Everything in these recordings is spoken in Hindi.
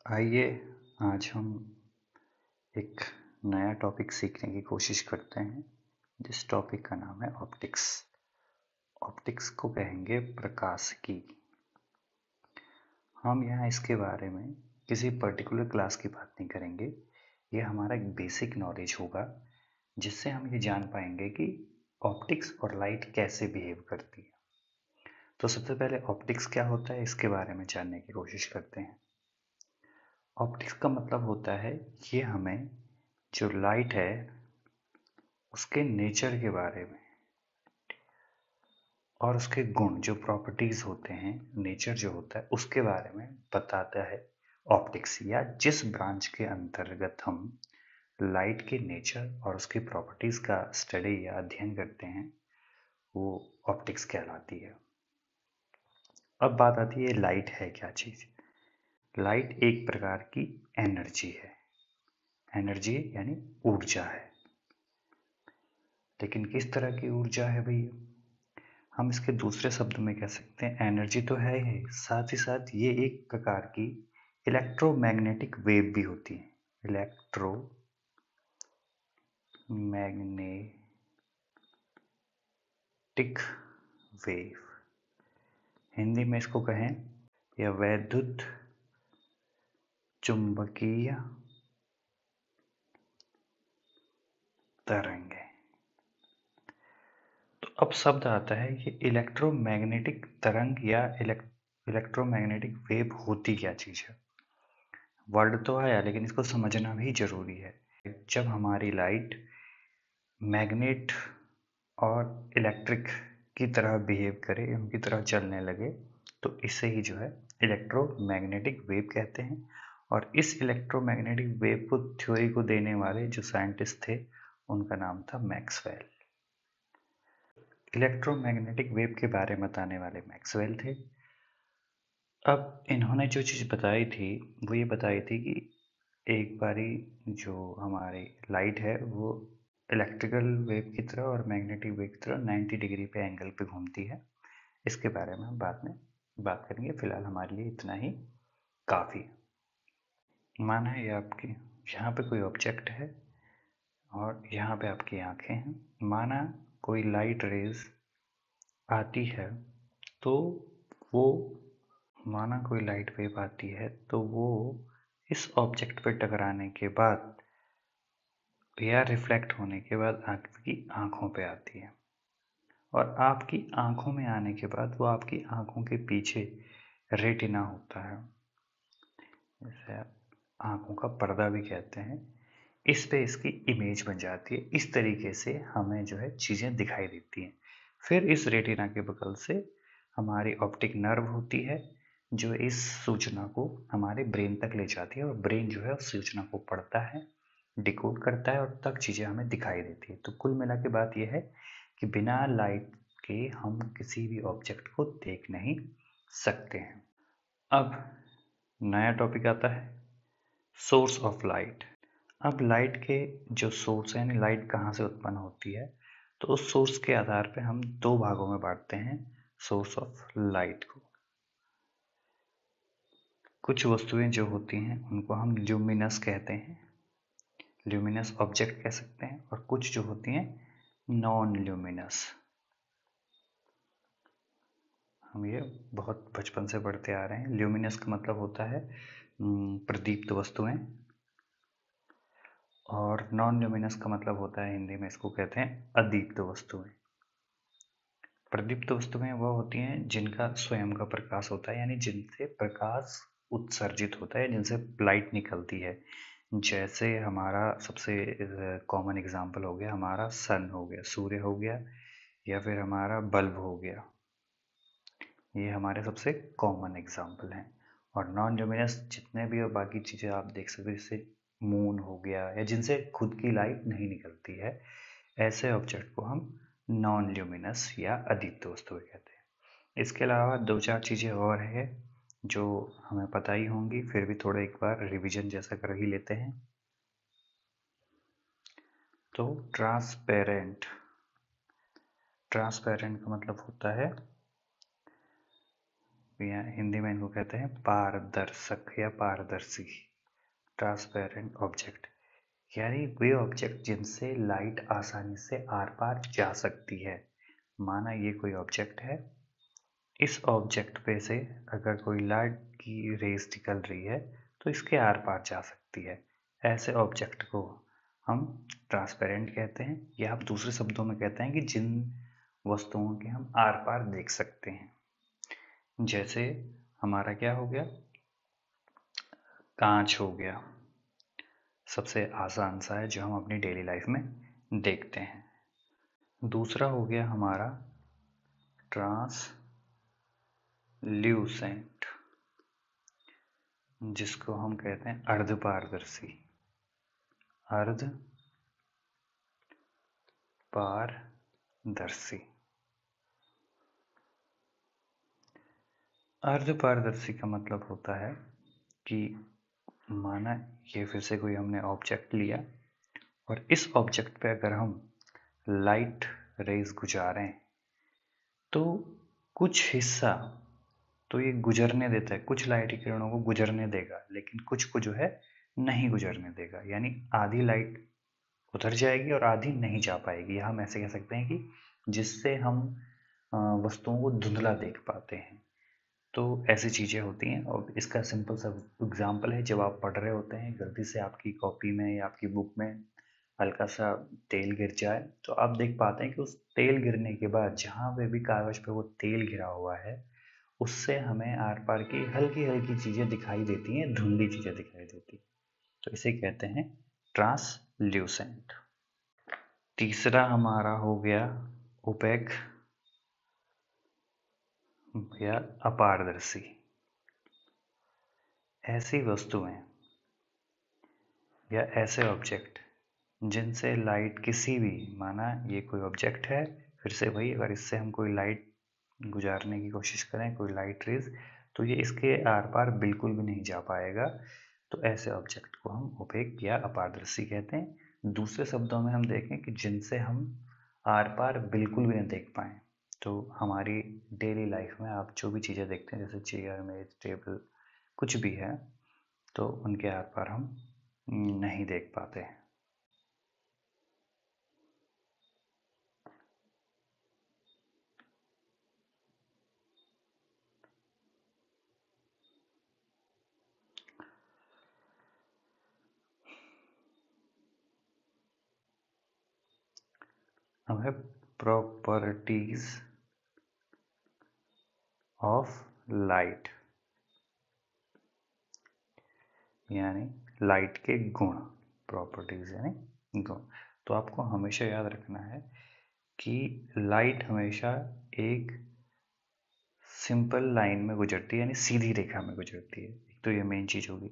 आइए आज हम एक नया टॉपिक सीखने की कोशिश करते हैं जिस टॉपिक का नाम है ऑप्टिक्स। ऑप्टिक्स को कहेंगे प्रकाशिकी। हम यहाँ इसके बारे में किसी पर्टिकुलर क्लास की बात नहीं करेंगे। यह हमारा एक बेसिक नॉलेज होगा जिससे हम ये जान पाएंगे कि ऑप्टिक्स और लाइट कैसे बिहेव करती है। तो सबसे पहले ऑप्टिक्स क्या होता है इसके बारे में जानने की कोशिश करते हैं। ऑप्टिक्स का मतलब होता है ये हमें जो लाइट है उसके नेचर के बारे में और उसके गुण जो प्रॉपर्टीज होते हैं, नेचर जो होता है उसके बारे में बताता है ऑप्टिक्स। या जिस ब्रांच के अंतर्गत हम लाइट के नेचर और उसकी प्रॉपर्टीज का स्टडी या अध्ययन करते हैं वो ऑप्टिक्स कहलाती है। अब बात आती है लाइट है क्या चीज। लाइट एक प्रकार की एनर्जी है। एनर्जी यानी ऊर्जा है। लेकिन किस तरह की ऊर्जा है भैया? हम इसके दूसरे शब्द में कह सकते हैं एनर्जी तो है ही, साथ ही साथ ये एक प्रकार की इलेक्ट्रोमैग्नेटिक वेव भी होती है। इलेक्ट्रोमैग्नेटिक वेव, हिंदी में इसको कहें या वैद्युत चुंबकीय तरंग है। तो अब शब्द आता है ये इलेक्ट्रोमैग्नेटिक तरंग या इलेक्ट्रोमैग्नेटिक वेव होती क्या चीज है। वर्ड तो आया लेकिन इसको समझना भी जरूरी है। जब हमारी लाइट मैग्नेट और इलेक्ट्रिक की तरह बिहेव करे, उनकी तरह चलने लगे, तो इसे ही जो है इलेक्ट्रोमैग्नेटिक वेव कहते हैं। और इस इलेक्ट्रोमैग्नेटिक वेव को थ्योरी को देने वाले जो साइंटिस्ट थे उनका नाम था मैक्सवेल। इलेक्ट्रोमैग्नेटिक वेव के बारे में बताने वाले मैक्सवेल थे। अब इन्होंने जो चीज़ बताई थी वो ये बताई थी कि एक बारी जो हमारी लाइट है वो इलेक्ट्रिकल वेव की तरह और मैग्नेटिक वेव की तरह 90 डिग्री पे एंगल पे घूमती है। इसके बारे में हम बाद में बात करेंगे, फिलहाल हमारे लिए इतना ही काफ़ी है। माना है ये आपकी यहाँ पे कोई ऑब्जेक्ट है और यहाँ पे आपकी आंखें हैं। माना कोई लाइट रेज आती है तो वो माना कोई लाइट वेव आती है तो वो इस ऑब्जेक्ट पे टकराने के बाद या रिफ्लेक्ट होने के बाद आपकी आंखों पे आती है। और आपकी आंखों में आने के बाद वो आपकी आंखों के पीछे रेटिना होता है, जैसे आंखों का पर्दा भी कहते हैं, इस पे इसकी इमेज बन जाती है। इस तरीके से हमें जो है चीज़ें दिखाई देती हैं। फिर इस रेटिना के बगल से हमारी ऑप्टिक नर्व होती है जो इस सूचना को हमारे ब्रेन तक ले जाती है और ब्रेन जो है उस सूचना को पढ़ता है, डिकोड करता है और तब चीज़ें हमें दिखाई देती है। तो कुल मिला के बात यह है कि बिना लाइट के हम किसी भी ऑब्जेक्ट को देख नहीं सकते हैं। अब नया टॉपिक आता है सोर्स ऑफ लाइट। अब लाइट के जो सोर्स है यानी लाइट कहाँ से उत्पन्न होती है, तो उस सोर्स के आधार पे हम दो भागों में बांटते हैं सोर्स ऑफ लाइट को। कुछ वस्तुएं जो होती हैं उनको हम ल्यूमिनस कहते हैं, ल्यूमिनस ऑब्जेक्ट कह सकते हैं, और कुछ जो होती हैं नॉन ल्यूमिनस। हम ये बहुत बचपन से पढ़ते आ रहे हैं। ल्यूमिनस का मतलब होता है प्रदीप्त वस्तुएं, और नॉन ल्यूमिनस का मतलब होता है, हिंदी में इसको कहते हैं अदीप्त वस्तुएं। प्रदीप्त वस्तुएं वह होती हैं जिनका स्वयं का प्रकाश होता है, यानी जिनसे प्रकाश उत्सर्जित होता है, जिनसे लाइट निकलती है। जैसे हमारा सबसे कॉमन एग्जांपल हो गया हमारा सन हो गया, सूर्य हो गया, या फिर हमारा बल्ब हो गया। ये हमारे सबसे कॉमन एग्जांपल हैं। और नॉन ल्यूमिनस जितने भी और बाकी चीज़ें आप देख सकते हो, जैसे मून हो गया, या जिनसे खुद की लाइट नहीं निकलती है, ऐसे ऑब्जेक्ट को हम नॉन ल्यूमिनस या अदीप्त वस्तुएं कहते हैं। इसके अलावा दो चार चीज़ें और है जो हमें पता ही होंगी, फिर भी थोड़ा एक बार रिवीजन जैसा कर ही लेते हैं। तो ट्रांसपेरेंट, ट्रांसपेरेंट का मतलब होता है या हिंदी में इनको कहते हैं पारदर्शक या पारदर्शी, ट्रांसपेरेंट ऑब्जेक्ट, यानी वे ऑब्जेक्ट जिनसे लाइट आसानी से आर पार जा सकती है। माना ये कोई ऑब्जेक्ट है, इस ऑब्जेक्ट पे से अगर कोई लाइट की रेस निकल रही है तो इसके आर पार जा सकती है। ऐसे ऑब्जेक्ट को हम ट्रांसपेरेंट कहते हैं, या आप दूसरे शब्दों में कहते हैं कि जिन वस्तुओं के हम आर पार देख सकते हैं। जैसे हमारा क्या हो गया, कांच हो गया, सबसे आसान सा है जो हम अपनी डेली लाइफ में देखते हैं। दूसरा हो गया हमारा ट्रांसल्यूसेंट, जिसको हम कहते हैं अर्धपारदर्शी, अर्धपारदर्शी। अर्धपारदर्शी का मतलब होता है कि माना ये फिर से कोई हमने ऑब्जेक्ट लिया और इस ऑब्जेक्ट पे अगर हम लाइट रेज गुजारें तो कुछ हिस्सा तो ये गुजरने देता है, कुछ लाइट किरणों को गुजरने देगा, लेकिन कुछ को जो है नहीं गुजरने देगा। यानी आधी लाइट उधर जाएगी और आधी नहीं जा पाएगी। हम ऐसे कह सकते हैं कि जिससे हम वस्तुओं को धुंधला देख पाते हैं। तो ऐसी चीज़ें होती हैं, और इसका सिंपल सा एग्जांपल है, जब आप पढ़ रहे होते हैं, गलती से आपकी कॉपी में या आपकी बुक में हल्का सा तेल गिर जाए तो आप देख पाते हैं कि उस तेल गिरने के बाद जहाँ पे भी कागज पे वो तेल गिरा हुआ है उससे हमें आर पार की हल्की हल्की चीज़ें दिखाई देती हैं, धुंधली चीज़ें दिखाई देती हैं। तो इसे कहते हैं ट्रांसल्यूसेंट। तीसरा हमारा हो गया ओपेक या अपारदर्शी। ऐसी वस्तुएं या ऐसे ऑब्जेक्ट जिनसे लाइट किसी भी, माना ये कोई ऑब्जेक्ट है, फिर से वही, अगर इससे हम कोई लाइट गुजारने की कोशिश करें, कोई लाइट रेज, तो ये इसके आर पार बिल्कुल भी नहीं जा पाएगा। तो ऐसे ऑब्जेक्ट को हम ओपेक या अपारदर्शी कहते हैं। दूसरे शब्दों में हम देखें कि जिनसे हम आर पार बिल्कुल भी नहीं देख पाए। तो हमारी डेली लाइफ में आप जो भी चीज़ें देखते हैं, जैसे चेयर, मेज, टेबल, कुछ भी है, तो उनके आर पार हम नहीं देख पाते हैं। अब है प्रॉपर्टीज ऑफ लाइट, यानी लाइट के गुण। प्रॉपर्टीज यानी गुण। तो आपको हमेशा याद रखना है कि लाइट हमेशा एक सिंपल लाइन में गुजरती है, यानी सीधी रेखा में गुजरती है। एक तो ये मेन चीज होगी।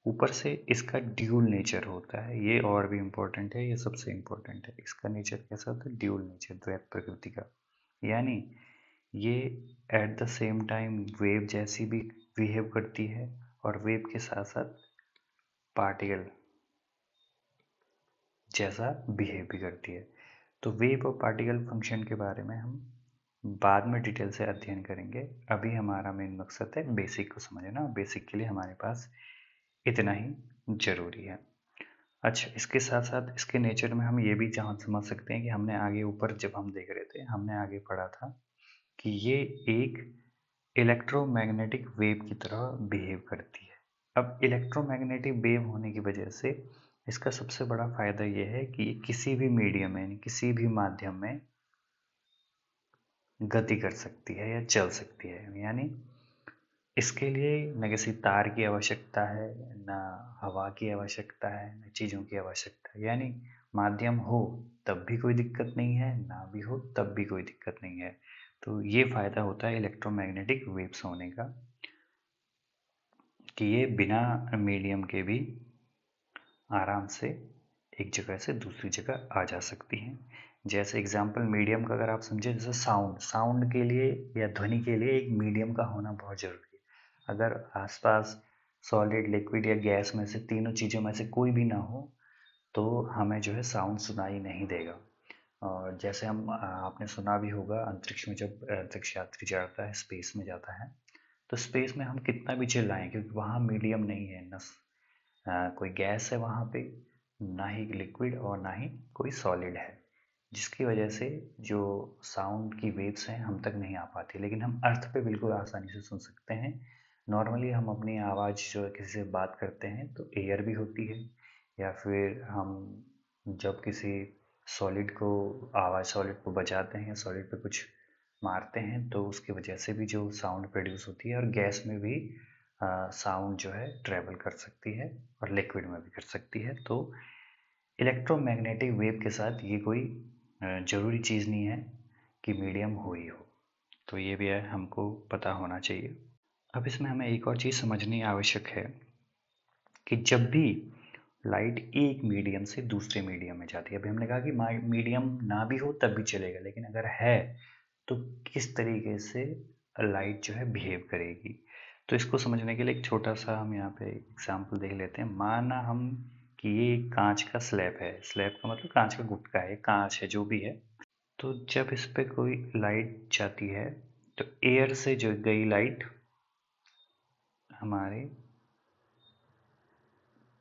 ऊपर से इसका ड्यूल नेचर होता है, ये और भी इम्पोर्टेंट है, ये सबसे इम्पोर्टेंट है। इसका नेचर कैसा होता है? ड्यूल नेचर, द्वैत प्रकृति का। यानी ये at the same time wave जैसी भी बिहेव करती है और वेव के साथ साथ पार्टिकल जैसा बिहेव भी करती है। तो वेव और पार्टिकल फंक्शन के बारे में हम बाद में डिटेल से अध्ययन करेंगे। अभी हमारा मेन मकसद है बेसिक को समझना। बेसिक के लिए हमारे पास इतना ही जरूरी है। अच्छा, इसके साथ साथ इसके नेचर में हम ये भी जहाँ समझ सकते हैं कि हमने आगे ऊपर जब हम देख रहे थे, हमने आगे पढ़ा था कि ये एक इलेक्ट्रोमैग्नेटिक वेव की तरह बिहेव करती है। अब इलेक्ट्रोमैग्नेटिक वेव होने की वजह से इसका सबसे बड़ा फायदा यह है कि ये किसी भी मीडियम में, यानी किसी भी माध्यम में गति कर सकती है या चल सकती है। यानी इसके लिए न किसी तार की आवश्यकता है, न हवा की आवश्यकता है, न चीज़ों की आवश्यकता है। यानी माध्यम हो तब भी कोई दिक्कत नहीं है, ना भी हो तब भी कोई दिक्कत नहीं है। तो ये फायदा होता है इलेक्ट्रोमैग्नेटिक वेव्स होने का, कि ये बिना मीडियम के भी आराम से एक जगह से दूसरी जगह आ जा सकती हैं। जैसे एग्जाम्पल मीडियम का अगर आप समझें, जैसे साउंड के लिए या ध्वनि के लिए एक मीडियम का होना बहुत जरूरी है। अगर आसपास सॉलिड, लिक्विड या गैस में से तीनों चीज़ों में से कोई भी ना हो तो हमें जो है साउंड सुनाई नहीं देगा। और जैसे हम आपने सुना भी होगा, अंतरिक्ष में जब अंतरिक्ष यात्री जाता है, स्पेस में जाता है, तो स्पेस में हम कितना भी चिल्लाएं, क्योंकि वहाँ मीडियम नहीं है, न कोई गैस है वहाँ पे, ना ही लिक्विड और ना ही कोई सॉलिड है, जिसकी वजह से जो साउंड की वेव्स हैं हम तक नहीं आ पाती। लेकिन हम अर्थ पे बिल्कुल आसानी से सुन सकते हैं। नॉर्मली हम अपनी आवाज़ जो किसी से बात करते हैं तो एयर भी होती है, या फिर हम जब किसी सॉलिड को आवाज़ सॉलिड को बजाते हैं या सॉलिड पे कुछ मारते हैं तो उसकी वजह से भी जो साउंड प्रोड्यूस होती है, और गैस में भी साउंड जो है ट्रैवल कर सकती है और लिक्विड में भी कर सकती है। तो इलेक्ट्रोमैग्नेटिक वेव के साथ ये कोई ज़रूरी चीज़ नहीं है कि मीडियम हो ही हो। तो ये भी है, हमको पता होना चाहिए। अब इसमें हमें एक और चीज़ समझनी आवश्यक है कि जब भी लाइट एक मीडियम से दूसरे मीडियम में जाती है, अभी हमने कहा कि मीडियम ना भी हो तब भी चलेगा, लेकिन अगर है तो किस तरीके से लाइट जो है बिहेव करेगी। तो इसको समझने के लिए एक छोटा सा हम यहाँ पे एग्जाम्पल देख लेते हैं। माना हम कि ये एक कांच का स्लैब है, स्लैब का मतलब कांच का गुटका है, कांच है जो भी है। तो जब इस पे कोई लाइट जाती है तो एयर से जो गई लाइट हमारे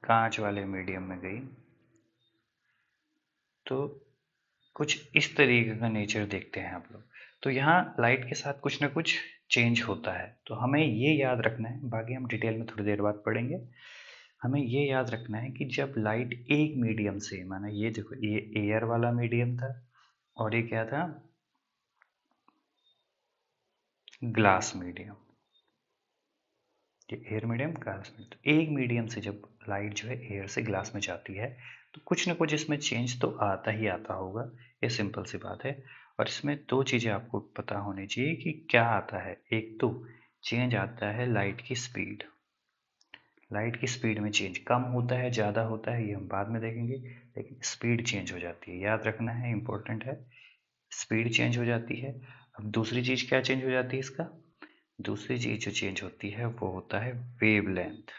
कांच वाले मीडियम में गई, तो कुछ इस तरीके का नेचर देखते हैं आप लोग। तो यहाँ लाइट के साथ कुछ ना कुछ चेंज होता है, तो हमें ये याद रखना है, बाकी हम डिटेल में थोड़ी देर बाद पढ़ेंगे। हमें ये याद रखना है कि जब लाइट एक मीडियम से, माना ये देखो ये एयर वाला मीडियम था और ये क्या था, ग्लास मीडियम, ये एयर मीडियम ग्लास मीडियम। तो एक मीडियम से जब लाइट जो है एयर से ग्लास में जाती है तो कुछ ना कुछ इसमें चेंज तो आता ही आता होगा, ये सिंपल सी बात है। और इसमें दो चीज़ें आपको पता होनी चाहिए कि क्या आता है। एक तो चेंज आता है लाइट की स्पीड, लाइट की स्पीड में चेंज कम होता है ज़्यादा होता है ये हम बाद में देखेंगे, लेकिन स्पीड चेंज हो जाती है, याद रखना है, इंपॉर्टेंट है, स्पीड चेंज हो जाती है। अब दूसरी चीज़ क्या चेंज हो जाती है इसका, दूसरी चीज़ जो चेंज होती है वो होता है वेवलेंथ।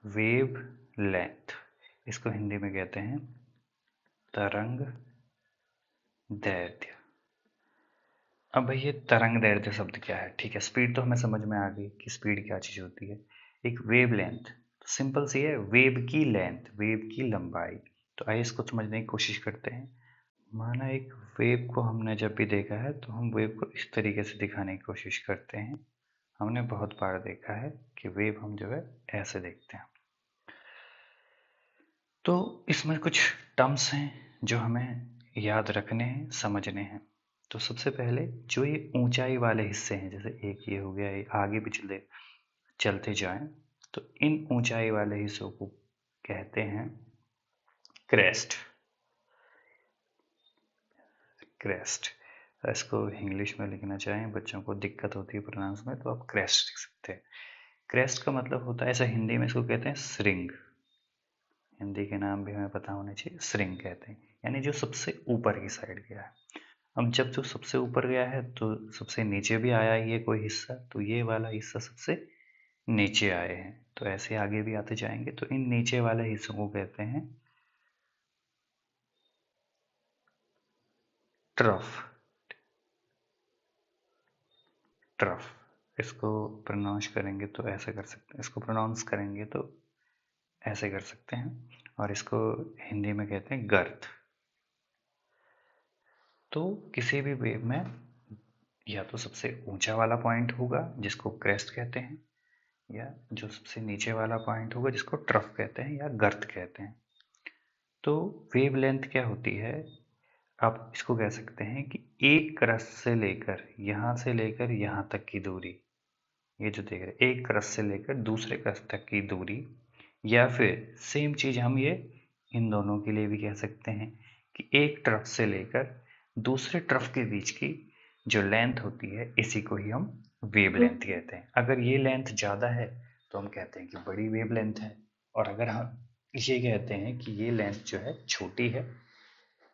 वेव लेंथ, इसको हिंदी में कहते हैं तरंग दैर्ध्य। अब भाई ये तरंग दैर्ध्य शब्द क्या है, ठीक है, स्पीड तो हमें समझ में आ गई कि स्पीड क्या चीज़ होती है। एक वेव लेंथ तो सिंपल सी है, वेव की लेंथ, वेव की लंबाई। तो आइए इसको समझने की कोशिश करते हैं। माना एक वेव को हमने जब भी देखा है तो हम वेव को इस तरीके से दिखाने की कोशिश करते हैं। हमने बहुत बार देखा है कि वेव हम जो है ऐसे देखते हैं। तो इसमें कुछ टर्म्स हैं जो हमें याद रखने हैं, समझने हैं। तो सबसे पहले जो ये ऊंचाई वाले हिस्से हैं, जैसे एक ये हो गया, ये आगे पिछले चलते जाएं, तो इन ऊंचाई वाले हिस्सों को कहते हैं क्रेस्ट। क्रेस्ट, इसको इंग्लिश में लिखना चाहें, बच्चों को दिक्कत होती है प्रोनाउंस में, तो आप क्रेस्ट लिख सकते हैं। क्रेस्ट का मतलब होता है, ऐसा हिंदी में इसको कहते हैं श्रृंग, हिंदी के नाम भी हमें पता होने चाहिए, श्रृंग कहते हैं, यानी जो सबसे ऊपर की साइड गया है। अब जब जो सबसे ऊपर गया है तो सबसे नीचे भी आया ही है कोई हिस्सा, तो ये वाला हिस्सा सबसे नीचे आए हैं, तो ऐसे आगे भी आते जाएंगे। तो इन नीचे वाले हिस्सों को कहते हैं ट्रफ। ट्रफ, इसको प्रोनाउंस करेंगे तो ऐसे कर सकते हैं, इसको प्रोनाउंस करेंगे तो ऐसे कर सकते हैं, और इसको हिंदी में कहते हैं गर्त। तो किसी भी वेव में या तो सबसे ऊंचा वाला पॉइंट होगा जिसको क्रेस्ट कहते हैं, या जो सबसे नीचे वाला पॉइंट होगा जिसको ट्रफ कहते हैं या गर्त कहते हैं। तो वेवलेंथ क्या होती है, आप इसको कह सकते हैं कि एक क्रस्ट से लेकर यहाँ तक की दूरी, ये जो देख रहे हैं एक क्रस्ट से लेकर दूसरे क्रस्ट तक की दूरी, या फिर सेम चीज हम ये इन दोनों के लिए भी कह सकते हैं कि एक ट्रफ से लेकर दूसरे ट्रफ के बीच की जो लेंथ होती है, इसी को ही हम वेव लेंथ कहते हैं। अगर ये लेंथ ज़्यादा है तो हम कहते हैं कि बड़ी वेव लेंथ है, और अगर हम ये कहते हैं कि ये लेंथ जो है छोटी है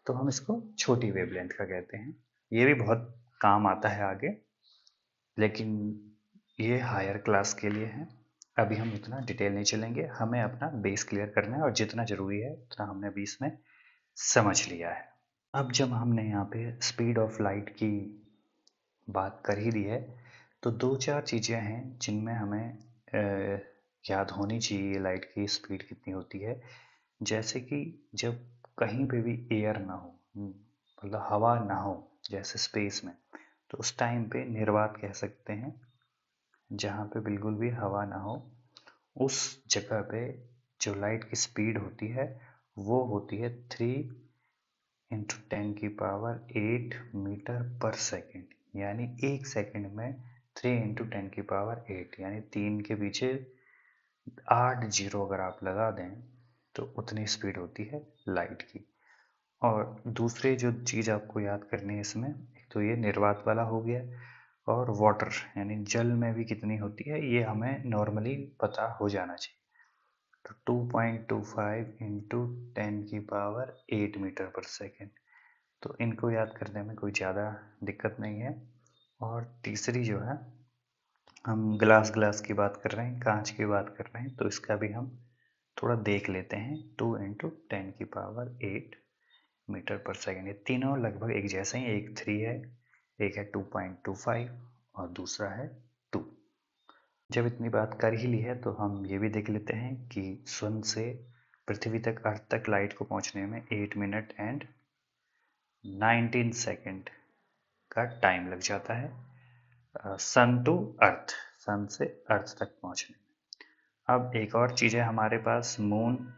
तो हम इसको छोटी वेव लेंथ का कहते हैं। ये भी बहुत काम आता है आगे, लेकिन ये हायर क्लास के लिए है, अभी हम उतना डिटेल नहीं चलेंगे, हमें अपना बेस क्लियर करना है और जितना ज़रूरी है उतना हमने अभी इसमें समझ लिया है। अब जब हमने यहाँ पे स्पीड ऑफ लाइट की बात कर ही दी है, तो 2-4 चीज़ें हैं जिनमें हमें याद होनी चाहिए लाइट की स्पीड कितनी होती है। जैसे कि जब कहीं पे भी एयर ना हो, मतलब हवा ना हो, जैसे स्पेस में, तो उस टाइम पे निर्वात कह सकते हैं। जहाँ पे बिल्कुल भी हवा ना हो, उस जगह पे जो लाइट की स्पीड होती है वो होती है 3 × 10⁸ मीटर पर सेकेंड। यानी 1 सेकेंड में 3 × 10⁸ यानी 3 के पीछे 8 जीरो अगर आप लगा दें तो उतनी स्पीड होती है लाइट की। और दूसरी जो चीज़ आपको याद करनी है इसमें, एक तो ये निर्वात वाला हो गया, और वाटर यानी जल में भी कितनी होती है ये हमें नॉर्मली पता हो जाना चाहिए। तो 2.25 × 10⁸ मीटर पर सेकेंड। तो इनको याद करने में कोई ज़्यादा दिक्कत नहीं है। और तीसरी जो है, हम ग्लास की बात कर रहे हैं, कांच की बात कर रहे हैं, तो इसका भी हम थोड़ा देख लेते हैं। 2 × 10⁸ मीटर पर सेकेंड, ये तीनों लगभग एक जैसे ही, एक 3 है, एक है 2.25 और दूसरा है 2। जब इतनी बात कर ही ली है तो हम ये भी देख लेते हैं कि सन से पृथ्वी तक, अर्थ तक लाइट को पहुंचने में 8 मिनट एंड 19 सेकेंड का टाइम लग जाता है, सन टू अर्थ, सन से अर्थ तक पहुंचने में। अब एक और चीज़ है हमारे पास, मून।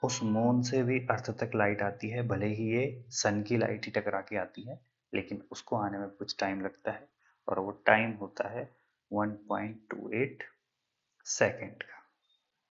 उस मून से भी अर्थ तक लाइट आती है, भले ही ये सन की लाइट ही टकरा के आती है, लेकिन उसको आने में कुछ टाइम लगता है, और वो टाइम होता है 1.28 सेकेंड का।